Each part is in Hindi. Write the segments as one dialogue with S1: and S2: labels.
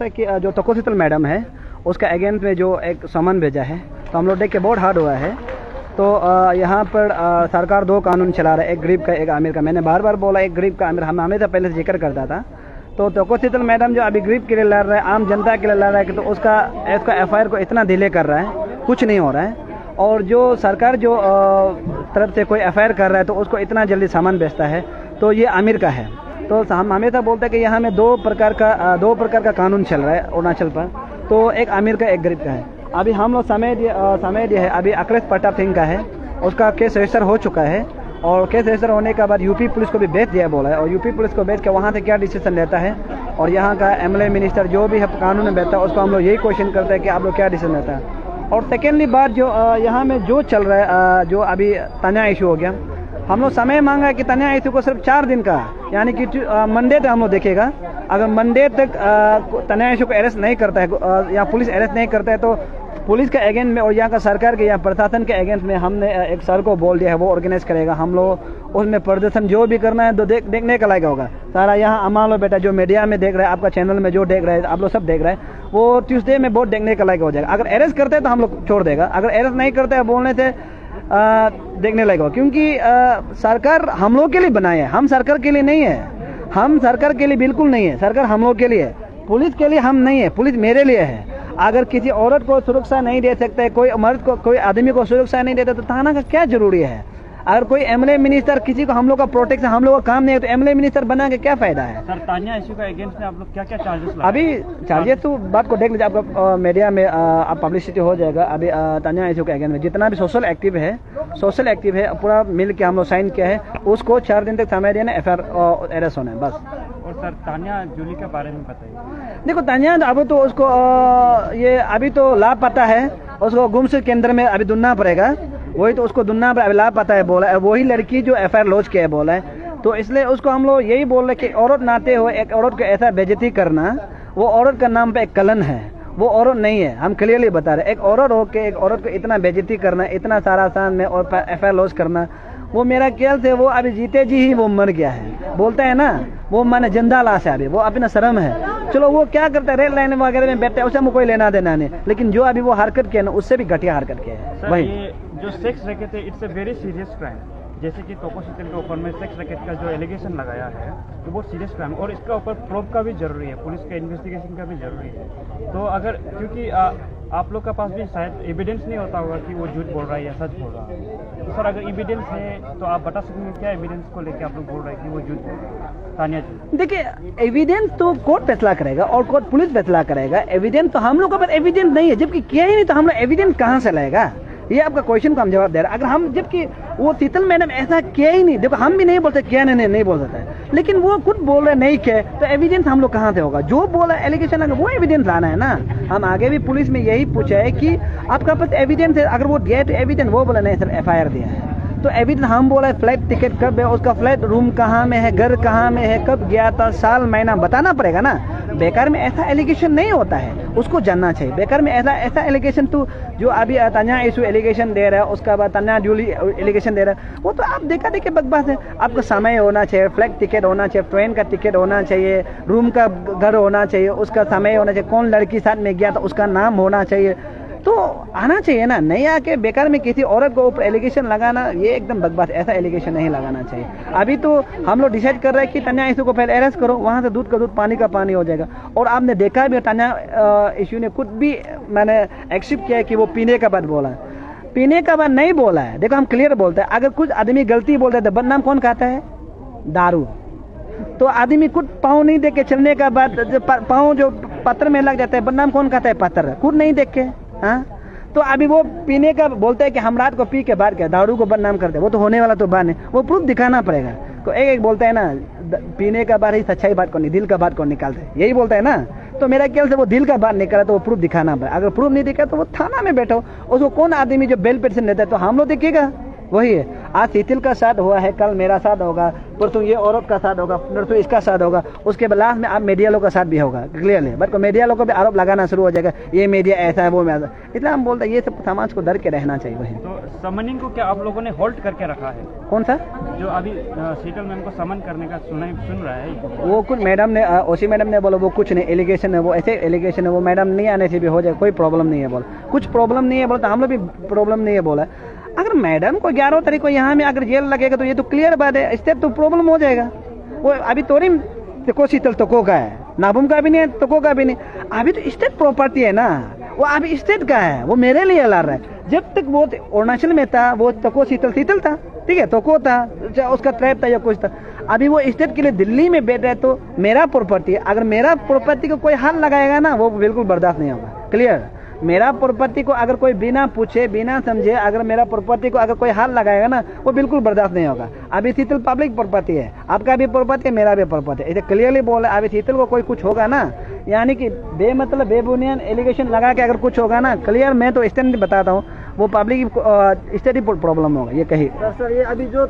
S1: कि जो तोकोशीतल मैडम है उसका अगेंस्ट में जो एक समन भेजा है, तो हम लोग देख के बहुत हार्ड हुआ है। तो यहाँ पर सरकार दो कानून चला रहा है, एक गरीब का एक अमीर का। मैंने बार बार बोला एक गरीब का अमीर, हम हमेशा पहले से जिक्र करता था। तो तोकोशीतल मैडम जो अभी गरीब के लिए लड़ रहा है, आम जनता के लिए लड़ रहा है, कि तो उसका FIR को इतना डिले कर रहा है, कुछ नहीं हो रहा है। और जो सरकार जो तरफ से कोई FIR कर रहा है तो उसको इतना जल्दी सामान बेचता है, तो ये अमीर का है। तो हम हमेशा बोलते हैं कि यहाँ में दो प्रकार का कानून चल रहा है अरुणाचल पर, तो एक अमीर का एक गरीब का है। अभी हम लोग समय दिया है, अभी अखिलेश प्रताप सिंह का है, उसका केस रजिस्टर हो चुका है। और केस रजिस्टर होने के बाद यूपी पुलिस को भी भेज दिया बोला है, और यूपी पुलिस को भेज के वहाँ से क्या डिसीजन लेता है, और यहाँ का MLA मिनिस्टर जो भी है कानून में बैठता है उसको हम लोग यही क्वेश्चन करते हैं कि आप लोग क्या डिसीजन लेता है। और सेकेंडली बात जो यहाँ में जो चल रहा है, जो अभी तन्या इशू हो गया, हम लोग समय मांगा है कि तन्या इशू को सिर्फ 4 दिन का, यानी कि मंडे तक हम लोग देखेगा। अगर मंडे तक तन्या इशू को अरेस्ट नहीं करता है या पुलिस अरेस्ट नहीं करता है, तो पुलिस के अगेंस्ट में और यहाँ का सरकार के या प्रशासन के अगेंस्ट में हमने एक सर को बोल दिया है, वो ऑर्गेनाइज करेगा। हम लोग उसमें प्रदर्शन जो भी करना है तो देखने का लायक होगा। सारा यहाँ अमान लो बेटा जो मीडिया में देख रहा है, आपका चैनल में जो देख रहे हैं, आप लोग सब देख रहे हैं, वो ट्यूसडे में बहुत देखने का लायक हो जाएगा। अगर अरेस्ट करते हैं तो हम लोग छोड़ देगा, अगर अरेस्ट नहीं करते हैं बोलने से देखने लायक होगा। क्योंकि सरकार हम लोग के लिए बनाए है, हम सरकार के लिए नहीं है, हम सरकार के लिए बिल्कुल नहीं है, सरकार हम लोग के लिए है, पुलिस के लिए हम नहीं है, पुलिस मेरे लिए है। अगर किसी औरत को सुरक्षा नहीं दे सकते, कोई मर्द को, कोई आदमी को सुरक्षा नहीं देता, तो थाना का क्या जरूरी है। अगर कोई MLA मिनिस्टर किसी को, हम लोग का प्रोटेक्शन, हम लोग का काम नहीं है, तो MLA मिनिस्टर बना के क्या फायदा है।
S2: सर तान्या इशू का अगेंस्ट में आप लोग क्या क्या चार्जेस
S1: अभी चार्जेस तो बात को देख लीजिए, आपका मीडिया में आप पब्लिसिटी हो जाएगा। अभी तान्या इशू के अगेंस्ट में जितना भी सोशल एक्टिव है पूरा मिल के हम लोग साइन किया है, उसको 4 दिन तक समय देना, FIR अरेस्ट होना है बस।
S2: और सर तान्या जूली के बारे में बताइए।
S1: देखो तान्या अब तो उसको ये अभी तो लापता है, उसको गुमशुदा केंद्र में अभी ढूंढना पड़ेगा, वही तो उसको ढूंढना पड़ेगा। लापता है बोला है, वही लड़की जो FIR लॉन्च किया है बोला है, तो इसलिए उसको हम लोग यही बोल रहे कि औरत नाते हुए एक औरत को ऐसा बेइज्जती करना, वो औरत का नाम पे एक कलन है, वो औरत नहीं है। हम क्लियरली बता रहे, एक औरत हो के एक औरत को इतना बेइज्जती करना, इतना सारा आसान में और FIR लॉन्च करना, वो मेरा ख्याल से वो अभी जीते जी ही वो मर गया है। बोलते हैं ना, वो माने जिंदा लाश है, अभी वो अपना शर्म है। चलो वो क्या करता है, रेड लाइन वगैरह में बैठता है, उससे हमको कोई लेना देना नहीं, लेकिन जो अभी वो हरकत किया ना, उससे भी घटिया हरकत किया है।
S2: वही जो सेक्स रैकेट है, it's a very serious crime. जैसे कि तोकोशीतल के ऊपर में सेक्स रैकेट का जो एलिगेशन लगाया है, तो बहुत सीरियस क्राइम, और इसका ऊपर प्रूफ का भी जरूरी है, पुलिस के इन्वेस्टिगेशन का भी जरूरी है। तो अगर क्योंकि आप लोग का पास भी शायद एविडेंस नहीं होता होगा कि वो झूठ बोल रहा है या सच बोल रहा है, तो सर अगर एविडेंस है तो आप बता सकेंगे क्या एविडेंस को लेकर आप लोग बोल रहे हैं कि वो झूठ बोल रहा है तान्या जी।
S1: देखिए एविडेंस तो कोर्ट फैसला करेगा और कोर्ट पुलिस फैसला करेगा। एविडेंस तो हम लोग के पास एविडेंस नहीं है, जबकि किया ही नहीं, तो हम लोग एविडेंस कहाँ से लाएगा। ये आपका क्वेश्चन को हम जवाब दे रहे हैं। अगर हम, जबकि वो शीतल मैडम ऐसा किया ही नहीं, देखो हम भी नहीं बोलते किया नहीं बोल सकता है, लेकिन वो खुद बोल रहे नहीं किया, तो एविडेंस हम लोग कहाँ से होगा। जो बोला एलिगेशन अगर वो एविडेंस लाना है ना। हम आगे भी पुलिस में यही पूछा है कि आपका पास एविडेंस है, अगर वो दिया तो एविडेंस, वो बोला नहीं सर FIR दिया है, तो एविडेंस हम बोला फ्लाइट टिकट कब है, उसका फ्लाइट रूम कहाँ में है, घर कहाँ में है, कब गया था, साल महीना बताना पड़ेगा ना। बेकार में ऐसा एलिगेशन नहीं होता है, उसको जानना चाहिए। बेकार में ऐसा एलिगेशन तो जो अभी तान्या इशू एलिगेशन दे रहा है, उसका बाद तन्या जूली एलिगेशन दे रहा है, वो तो आप देखा देखिए बकवास है। आपका समय होना चाहिए, फ्लाइट टिकट होना चाहिए, ट्रेन का टिकट होना चाहिए, रूम का घर होना चाहिए, उसका समय होना चाहिए, कौन लड़की साथ में गया था उसका नाम होना चाहिए, तो आना चाहिए ना। नहीं आके बेकार में किसी औरत को ऊपर एलिगेशन लगाना, ये एकदम बकवास, ऐसा एलिगेशन नहीं लगाना चाहिए। अभी तो हम लोग डिसाइड कर रहे हैं कि तन्या इशू को पहले अरेस्ट करो, वहाँ से दूध का दूध पानी का पानी हो जाएगा। और आपने देखा भी तन्या इशू ने खुद भी मैंने एक्सेप्ट किया है कि वो पीने का बाद बोला, पीने का बाद नहीं बोला है। देखो हम क्लियर बोलते हैं, अगर कुछ आदमी गलती बोलते हैं तो बदनाम कौन खाता है, दारू। तो आदमी खुद पाँव नहीं देख के चलने का बाद पाँव जो पत्थर में लग जाता है, बदनाम कौन खाता है, पत्थर, खुद नहीं देख के। हाँ, तो अभी वो पीने का बोलते हैं कि हम रात को पी के बाद क्या दारू को बदनाम करते हैं, वो तो होने वाला तो बात है, वो प्रूफ दिखाना पड़ेगा। तो एक बोलते हैं ना, पीने का बात ही सच्चाई बात को नहीं, दिल का बात को निकालते हैं, यही बोलते हैं ना। तो मेरा ख्याल से वो दिल का बात निकाला तो वो प्रूफ दिखाना पड़ेगा। अगर प्रूफ नहीं दिखा तो वो थाना में बैठो, उसको कौन आदमी जो बेल पेटिशन देता है, तो हम लोग देखिएगा वही है। आज शीतल का साथ हुआ है, कल मेरा साथ होगा, परसों ये औरत का साथ होगा, परसों इसका साथ होगा, उसके बाद लास्ट में आप मीडिया लोग का साथ भी होगा, क्लियर है। बट मीडिया लोग को भी आरोप लगाना शुरू हो जाएगा, ये मीडिया ऐसा है वो में ऐसा, इसलिए हम बोलते हैं ये सब समाज को डर के रहना चाहिए। वही
S2: तो समनिंग को क्या आप लोगों ने होल्ड करके रखा है?
S1: कौन सा?
S2: जो अभी शीतल मैम को समन करने का सुन रहा है
S1: वो कुछ मैडम ने ओसी मैडम ने बोला वो कुछ नहीं, एलिगेशन है, वो ऐसे एलिगेशन है, वो मैडम नहीं आने से भी हो जाए, कोई प्रॉब्लम नहीं है बोला, कुछ प्रॉब्लम नहीं है बोला, तो हम लोग भी प्रॉब्लम नहीं है बोला। अगर मैडम को 11 तारीख को यहाँ में अगर जेल लगेगा तो ये तो क्लियर बात है, स्टेप तो प्रॉब्लम हो जाएगा। वो अभी तोरी को शीतल तको का है, नाबुम का भी नहीं है, तको का भी नहीं, अभी तो स्टेट प्रॉपर्टी है ना, वो अभी स्टेट का है, वो मेरे लिए लड़ रहा है। जब तक वो अरुणाचल में था वो तको शीतल था, ठीक है, तको था, उसका ट्रैप था या कुछ था। अभी वो स्टेट के लिए दिल्ली में बैठ रहे तो मेरा प्रॉपर्टी है, अगर मेरा प्रॉपर्टी को कोई हाथ लगाएगा ना वो बिल्कुल बर्दाश्त नहीं होगा। क्लियर? मेरा प्रॉपर्टी को अगर कोई बिना पूछे बिना समझे अगर मेरा प्रॉपर्टी को अगर कोई हाथ लगाएगा ना वो बिल्कुल बर्दाश्त नहीं होगा। अभी शीतल पब्लिक प्रॉपर्टी है, आपका भी प्रॉपर्टी है, मेरा भी प्रॉपर्टी है, इसे क्लियरली बोला। अभी शीतल को कोई कुछ होगा ना, यानी कि बेमतलब बेबुनियाद एलिगेशन लगा के अगर कुछ होगा ना, क्लियर मैं तो स्टैंड बताता हूँ, वो पब्लिक स्टडी प्रॉब्लम होगा ये कही।
S3: सर ये अभी जो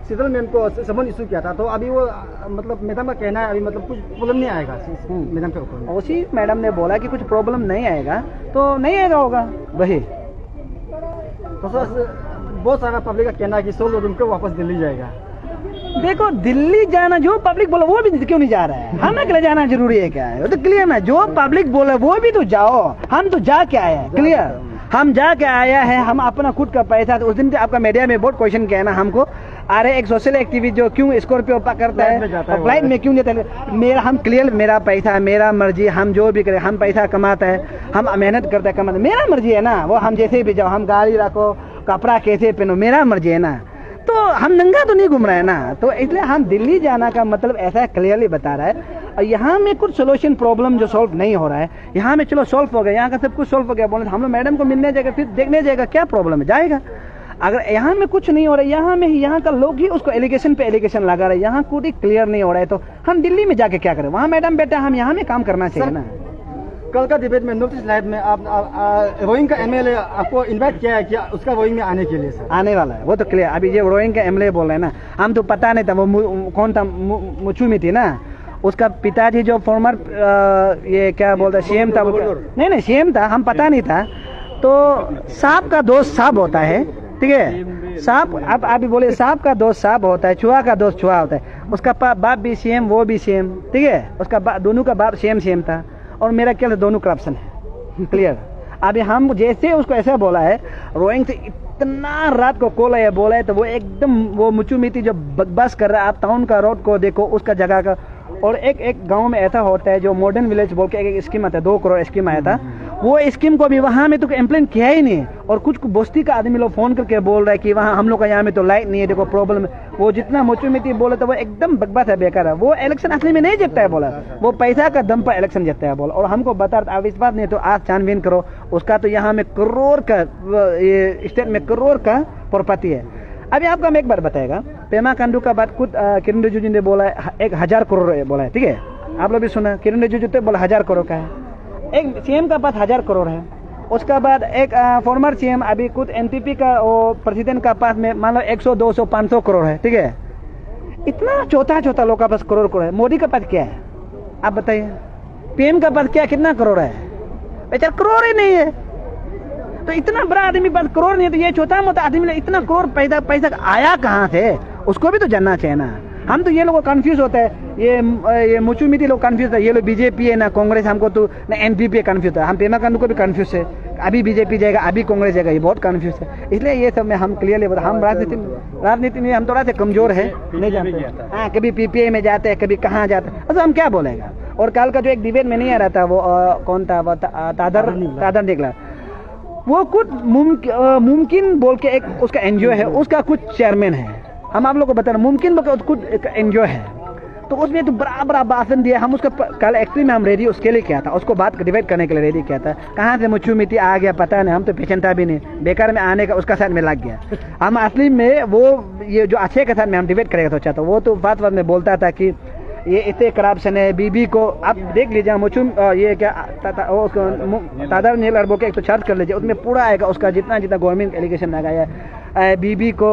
S3: शीतल मैम को समन इशू किया था तो अभी वो मतलब मैडम का कहना है अभी मतलब कुछ प्रॉब्लम नहीं आएगा मैडम के ऊपर।
S1: उसी मैडम ने बोला कि कुछ प्रॉब्लम नहीं आएगा तो नहीं आएगा होगा वही।
S3: तो सर बहुत सारा पब्लिक का कहना है कि 100 लोग उनको वापस दिल्ली जाएगा।
S1: देखो दिल्ली जाना जो पब्लिक बोला वो भी क्यों नहीं जा रहा है, हमें के लिए जाना जरूरी है क्या है, वो तो क्लियर ना, जो पब्लिक बोला वो भी तो जाओ, हम तो जाके आए हैं। क्लियर? हम जाके आया है, हम अपना खुद का पैसा, तो उस दिन आपका मीडिया में बहुत क्वेश्चन किया ना हमको, अरे एक सोशल एक्टिविस्ट जो क्यों स्कॉर्पियो पकड़ता है और फ्लाइट में क्यों लेता है, मेरा हम क्लियर, मेरा पैसा मेरा मर्जी, हम जो भी करें, हम पैसा कमाता है, हम मेहनत करते हैं, कमाते, मेरा मर्जी है ना, वो हम जैसे भी जाओ, हम गाड़ी रखो, कपड़ा कैसे पहनो, मेरा मर्जी है ना, तो हम नंगा तो नहीं घूम रहे हैं ना, तो इसलिए हम दिल्ली जाना का मतलब ऐसा क्लियरली बता रहा है। और यहाँ में कुछ सोल्यूशन प्रॉब्लम जो सॉल्व नहीं हो रहा है, यहाँ में चलो सॉल्व हो गया, यहाँ का सब कुछ सॉल्व हो गया, बोले हम लोग मैडम को मिलने जाएगा, फिर देखने जाएगा क्या प्रॉब्लम है, जाएगा। अगर यहाँ में कुछ नहीं हो रहा है, यहाँ में यहाँ का लोग ही उसको एलिगेशन पे एलिगेशन लगा रहे हैं, यहाँ कुछ क्लियर नहीं हो रहा है, तो हम दिल्ली में जाके क्या करें, वहाँ मैडम बेटा हम यहाँ में काम करना चाहिए ना।
S3: कल का डिबेट में नोटिस लाइव में आप रोइंग का एमएलए आपको इनवाइट किया है क्या उसका रोइंग में आने के लिए? सर आने
S1: वाला है वो तो क्लियर, अभी ये रोइंग का एमएलए बोल रहे हैं ना, हम तो पता नहीं था वो कौन था, मुचू में थी ना, उसका पिताजी जो फॉर्मर ये क्या बोलते सीएम था, नहीं सीएम था, हम पता नहीं था। तो सांप का दोस्त सांप होता है, ठीक है, सांप अब अभी बोले सांप का दोस्त सांप होता है, चूहा का दोस्त चूहा होता है। उसका बाप भी सीएम वो भी सीएम, ठीक है, उसका दोनों का बाप सीएम था, और मेरा क्या दोनों करप्शन है। क्लियर? अभी हम जैसे उसको ऐसा बोला है, रोइंग से इतना रात को कॉल है बोला है, तो वो एकदम वो मुचू मिती जो बकवास कर रहा है। आप टाउन का रोड को देखो, उसका जगह का, और एक गांव में ऐसा होता है जो मॉडर्न विलेज बोल के एक स्कीम आता है, 2 करोड़ स्कीम आया था, वो स्कीम को भी वहाँ में तो इम्प्लीमेंट किया ही नहीं। और कुछ बस्ती का आदमी लोग फोन करके बोल रहा है कि वहाँ हम लोग का यहाँ में तो लाइट नहीं है, देखो प्रॉब्लम है। वो जितना मुचू मिती बोला तो वो एकदम बकवास है, बेकार है। वो इलेक्शन असली में नहीं जीतता है बोला, वो पैसा का दम पर इलेक्शन जीतता है बोला। और हमको बता आप इस बात नहीं तो आज छानबीन करो, उसका तो यहाँ में करोड़ का, ये स्टेट में करोड़ का प्रॉपर्टी है। अभी आपको हम एक बार बताएगा, पेमा खांडू का बात खुद किरण रिजिजू ने बोला है, 1000 करोड़ बोला है, ठीक है, आप लोग भी सुना, किरण रिजिजू तो बोला 1000 करोड़ का है। एक सीएम का पास 1000 करोड़ है, उसका बाद एक फॉर्मर सीएम अभी खुद एनपीपी का वो प्रेसिडेंट का पास में मान लो 100 200 500 करोड़ है, ठीक है। इतना छोटा लोग का पास करोड़ है। मोदी का पास क्या है आप बताइए, पीएम का पास क्या कितना करोड़ है, बेचारा करोड़ ही नहीं है। तो इतना बड़ा आदमी पास करोड़ नहीं है, तो ये छोटा मोटा आदमी ने इतना करोड़ पैसा आया कहाँ से, उसको भी तो जानना चाहिए ना। हम तो ये लोग कंफ्यूज होता है, ये मुचू मिती लोग कंफ्यूज है, ये लोग बीजेपी है ना कांग्रेस, हमको तो ना एनपीपी कंफ्यूज है। हम पेमा खांडू को भी कंफ्यूज है, अभी बीजेपी जाएगा अभी कांग्रेस जाएगा, ये बहुत कंफ्यूज है। इसलिए ये सब में हम क्लियरली बता, हम राजनीति में हम थोड़ा सा कमजोर है, नहीं जानते। हाँ, कभी पीपीआई में जाते हैं, कभी कहाँ जाते हैं, अच्छा हम क्या बोलेगा। और कल का जो एक डिबेट में नहीं आ रहा था वो कौन था, तादर निकला, वो कुछ मुमकिन बोल के एक उसका एनजीओ है, उसका कुछ चेयरमैन है। हम आप लोग को बता रहे मुमकिन बोल के कुछ एक एनजीओ है, तो उसमें तो बड़ा भाषण दिया। हम उसका कल एक्चुअली में हम रेडी उसके लिए किया था, उसको बात डिबेट करने के लिए रेडी किया था। कहाँ से मुचू मिट्टी आ गया पता नहीं, हम तो पहचानता भी नहीं, बेकार में आने का उसका साथ में लग गया। हम असली में वो ये जो अच्छे के साथ में हम डिबेट करेगा सोचा था, वो तो बात में बोलता था कि ये इतने करप्शन है, बीबी को आप देख लीजिए, मुचुम ये क्या तादर नील अरबो के एक तो सर्च कर लीजिए, उसमें पूरा आएगा उसका जितना गवर्नमेंट एलिगेशन लगाया है। बीबी को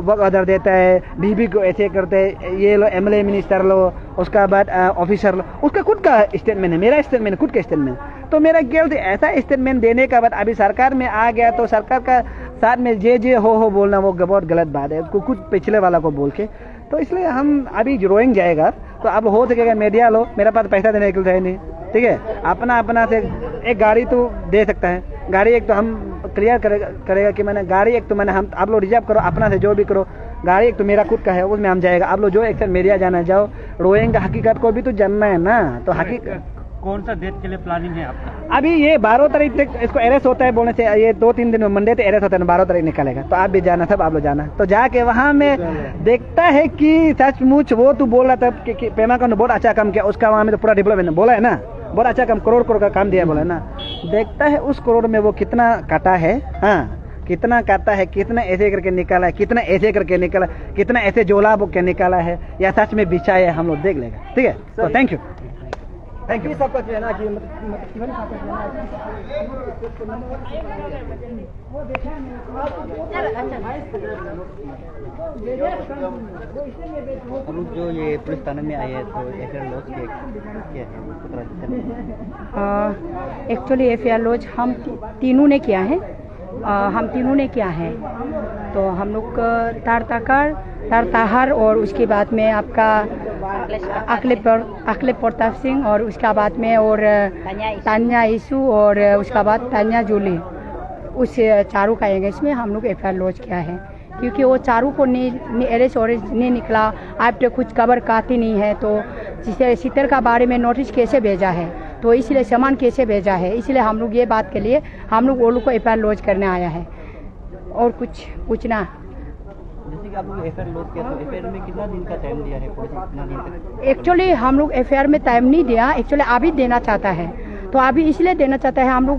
S1: वर्क ऑर्डर देता है, बीबी को ऐसे करते हैं, ये लो एमएलए मिनिस्टर लो, उसका बाद ऑफिसर लो, उसका खुद का स्टेटमेंट है, मेरा स्टेटमेंट है, खुद का स्टेटमेंट। तो मेरा ख्याल से ऐसा स्टेटमेंट देने का बाद अभी सरकार में आ गया तो सरकार का साथ में जे हो बोलना वो बहुत गलत बात है, कुछ पिछले वाला को बोल के। तो इसलिए हम अभी रोइंग जाएगा तो अब हो सकेगा मीडिया लो, मेरे पास पैसा देने के लिए है नहीं, ठीक है। अपना से एक गाड़ी तो दे सकता है, गाड़ी एक तो हम क्लियर करेगा कि मैंने गाड़ी एक तो मैंने हम आप लोग रिजर्व करो अपना से जो भी करो, गाड़ी एक तो मेरा खुद का है उसमें हम जाएगा। आप लोग जो एक्शन मीडिया जाना जाओ, रोइंग का हकीकत को भी तो जानना है ना। तो हकीकत
S2: कौन सा डेट के लिए प्लानिंग है आपका?
S1: अभी ये 12 तारीख तक इसको अरेस्ट होता है बोलने से, ये 2-3 दिन में मंडे तक अरेस्ट होता है, 12 तारीख निकलेगा। तो आप भी जाना, सब आप लोग जाना। तो जाके वहाँ में देखता है कि सचमुच वो तू बोल रहा था कि पेमा खांडू बहुत अच्छा काम किया, उसका वहाँ में तो पूरा डेवलपमेंट बोला है ना, बहुत अच्छा काम, करोड़ का काम दिया बोला है ना। देखता है उस करोड़ में वो कितना काटा है, हाँ कितना काटा है, कितना ऐसे करके निकाला है, कितना ऐसे करके निकाला, कितना ऐसे जोला के निकाला है, या सच में बिछाया है, हम लोग देख लेगा, ठीक है। तो थैंक यू।
S3: Thank you. सबका कहना कि इवन आपका कहना
S4: अब जो ये पुलिस थाने में आए हैं तो एफआईआर लॉज क्या है?
S5: एक्चुअली एफआईआर लॉज हम तीनों ने किया है, तो हम लोग तारताहर और उसके बाद में आपका अखिलेश प्रताप सिंह और उसका बाद में और तान्या ईसू और उसका बाद तान्या जूली, उस चारों का अगेंस्ट में हम लोग एफआईआर लॉज किया है। क्योंकि वो चारों को अरेस्ट नहीं निकला, आप तो कुछ खबर काती नहीं है, तो जिसे शीतल का बारे में नोटिस कैसे भेजा है, तो इसलिए सामान कैसे भेजा है, इसलिए हम लोग ये बात के लिए हम लोग वो लोग को एफआईआर लॉज करने आया है। और कुछ पूछना?
S4: जैसे कि आप लोग एफआईआर लॉज किया तो एफआईआर में कितना दिन का टाइम दिया है पुलिस? कितना दिन तक?
S5: एक्चुअली हम लोग एफआईआर में टाइम नहीं दिया, एक्चुअली अभी देना चाहता है, तो अभी इसलिए देना चाहता है। हम लोग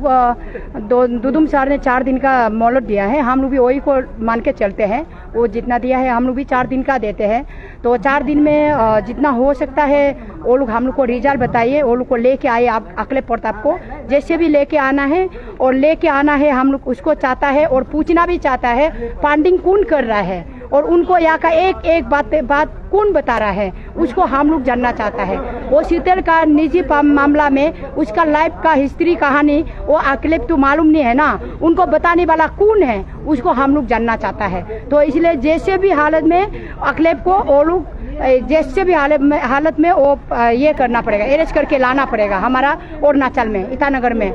S5: दुदुम सर ने 4 दिन का मोहलत दिया है, हम लोग भी वही को मान के चलते हैं, वो जितना दिया है हम लोग भी 4 दिन का देते हैं। तो 4 दिन में जितना हो सकता है वो लोग हम लोग को रिजल्ट बताइए, वो लोग को लेके आए, आप अखिलेश प्रताप को जैसे भी लेके आना है, और लेके आना है हम लोग उसको चाहता है, और पूछना भी चाहता है फंडिंग कौन कर रहा है, और उनको यहाँ का एक बात कौन बता रहा है, उसको हम लोग जानना चाहता है। वो शीतल का निजी मामला में उसका लाइफ का हिस्ट्री कहानी वो अखिलेश तो मालूम नहीं है ना, उनको बताने वाला कौन है उसको हम लोग जानना चाहता है। तो इसलिए जैसे भी हालत में अखिलेश को वो लोग जैसे भी हालत में वो ये करना पड़ेगा, अरेस्ट करके लाना पड़ेगा हमारा अरुणाचल में, ईटानगर में,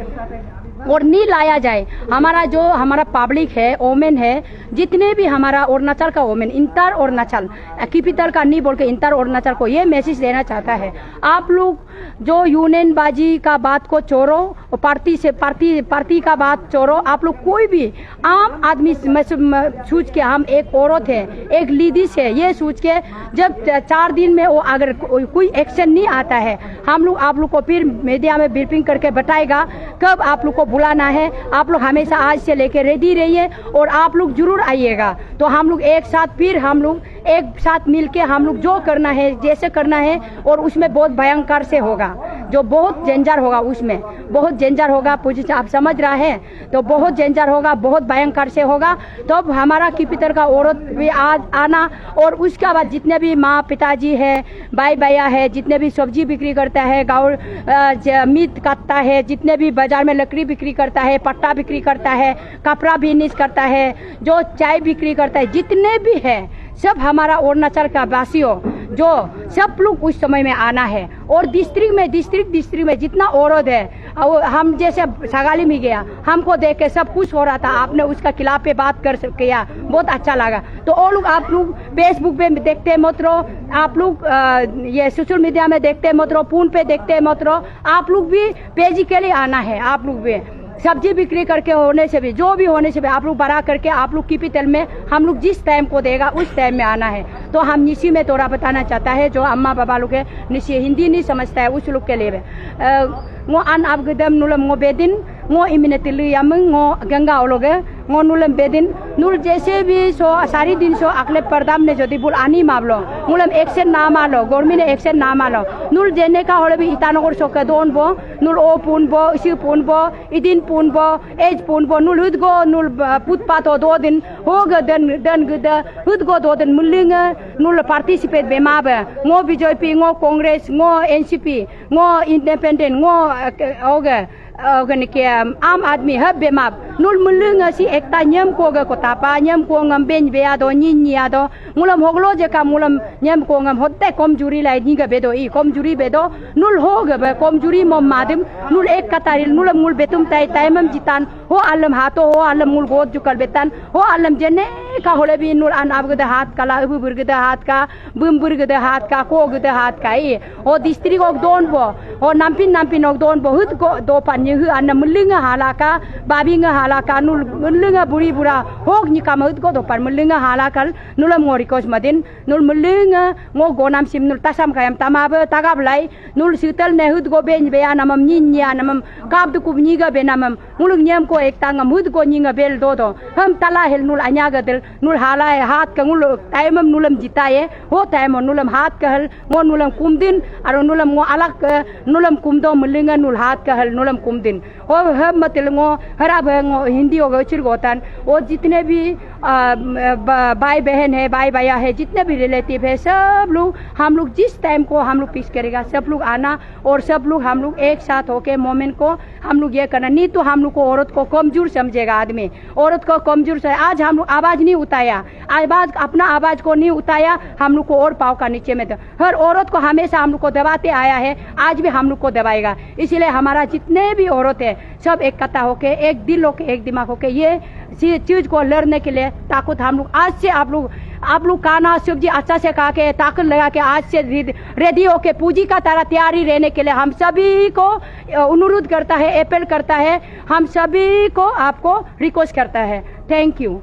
S5: और नहीं लाया जाए। हमारा पब्लिक है, ओमेन है, जितने भी हमारा अरुणाचल का ओमेन, इंटर अरुणाचल, कैपिटल का नहीं बोल के इंटर अरुणाचल को ये मैसेज देना चाहता है, आप लोग जो यूनियन बाजी का बात को छोड़ो, पार्टी का बात छोड़ो, आप लोग कोई भी आम आदमी सोच के, हम एक औरत है, एक लेडीज है, ये सोच के जब 4 दिन में वो अगर कोई एक्शन नहीं आता है, हम लोग आप लोग को फिर मीडिया में ब्रीफिंग करके बताएगा कब आप लोग को बुलाना है। आप लोग हमेशा आज से लेके रेडी रहिए, और आप लोग जरूर आइएगा। तो हम लोग एक साथ मिलके हम लोग जो करना है, जैसे करना है, और उसमें बहुत भयंकर से होगा, जो बहुत डेंजर होगा, उसमें बहुत डेंजर होगा, आप समझ रहे हैं, तो बहुत डेंजर होगा, बहुत भयंकर से होगा। तो अब हमारा कैपिटल का औरत भी आना, और उसके बाद जितने भी माँ पिताजी है, भाई भैया है, जितने भी सब्जी बिक्री करता है, गाँव मीट काटता है, जितने भी बाजार में लकड़ी बिक्री करता है, पट्टा बिक्री करता है, कपड़ा बिजनेस करता है, जो चाय बिक्री करता है, जितने भी है सब हमारा अरुणाचल का वासियों, जो सब लोग उस समय में आना है। और डिस्ट्रिक्ट में जितना औरत है, हम जैसे सगाली में गया, हमको देख के सब कुछ हो रहा था, आपने उसका खिलाफ पे बात कर किया, बहुत अच्छा लगा। तो वो लोग, आप लोग फेसबुक पे देखते मत रहो, आप लोग ये सोशल मीडिया में देखते मत रहो, फोन पे देखते मत रहो, आप लोग भी फिजिकली आना है। आप लोग भी सब्जी बिक्री करके होने से भी, जो भी होने से भी, आप लोग बड़ा करके आप लोग कैपिटल में हम लोग जिस टाइम को देगा उस टाइम में आना है। तो हम निशी में थोड़ा बताना चाहता है, जो अम्मा बाबा लोग है, निशी हिंदी नहीं समझता है, उस लोग के लिए ngो an abgedam nulam ngo bedin ngo iminetilu yameng ngo ganga ologe ngo nulam bedin नूल जैसे भी सो सारी दिन सो अगले परदाम ने जो दी बुल आनी मावलो मुलम एक्शन ना मालो गवर्नमेंट ने एक्शन ना मालो नूल जेने का होले भी इतानगर सो के दोन बो नूल ओ पुन बो इसी पुन बो इदिन पुन बो एज पुन बो नूल हुद गो नूल पुतपात हो 2 दिन हो ग दन गद हुद गो 2 दिन मुलिंग नूल पार्टिसिपेट बेमाब ngो बीजेपी ngो कांग्रेस ngो एनसीपी ngो इंडिपेंडेंट ngो ओगे organic am admi hab bemap nul mulunga si ekta nyam ko ga kotapa nyam ko ngam ben be ado nyin ado mulam hoglo je ka mulam nyam ko ngam hotte kom juri lai ni ga bedo I kom juri bedo nul hoga be kom juri mom madim nul ek kataril nul mul betum tai taimam jitan ho alam hato ho alam mul god jukal betan ho alam jenne ka hole bi nul an abgada hat kala ubu burgada hat ka bum burgada hat ka ko gada hat ka I o district ok don bo o nampin ok don bo hut ko do pan hu anna mulunga halaka babinga halaka nul mulunga buri bura hok ni kamut ko do par mulunga halakal nulam ngori kos madin nul mulunga ngo gonam sim nul tasam kayam tamabe tagab lai nul sital ne hut go ben be anamam ninya namam kab du kubni ga benamam mulung nyam ko ek tangam hut go ninga bel do ham tala hel nul anya ga del nul halai hat ka nul taimam nulam jitaye ho taimo nulam hat ka hel ngo nulam kumdin aro nulam ngo alak nulam kumdo mulunga nul hat ka hel nulam दिन और हम मतलब हराब हिंदी हो गए चिरगोतन और जितने भी भाई बहन है भाई भैया है जितने भी रिलेटिव है सब लोग हम लोग जिस टाइम को हम लोग पिस करेगा सब लोग आना और सब लोग हम लोग एक साथ होके मोमेंट को हम लोग ये करना नहीं तो हम लोग को औरत को कमजोर समझेगा आदमी औरत को कमजोर से आज हम लोग आवाज नहीं उठाया आवाज अपना आवाज को नहीं उठाया हम लोग को और पाव का नीचे में हर औरत को हमेशा हम लोग को दबाते आया है आज भी हम लोग को दबाएगा इसलिए हमारा जितने भी औरत है सब एक कथा होके एक दिल होके एक दिमाग होके ये चीज को लड़ने के लिए ताकत हम लोग आज से आप लोग खाना सब्जी अच्छा से खा के ताकत लगा के आज से रेडी होके पूजी का तरह तैयारी रहने के लिए हम सभी को अनुरोध करता है अपील करता है हम सभी को आपको रिक्वेस्ट करता है थैंक यू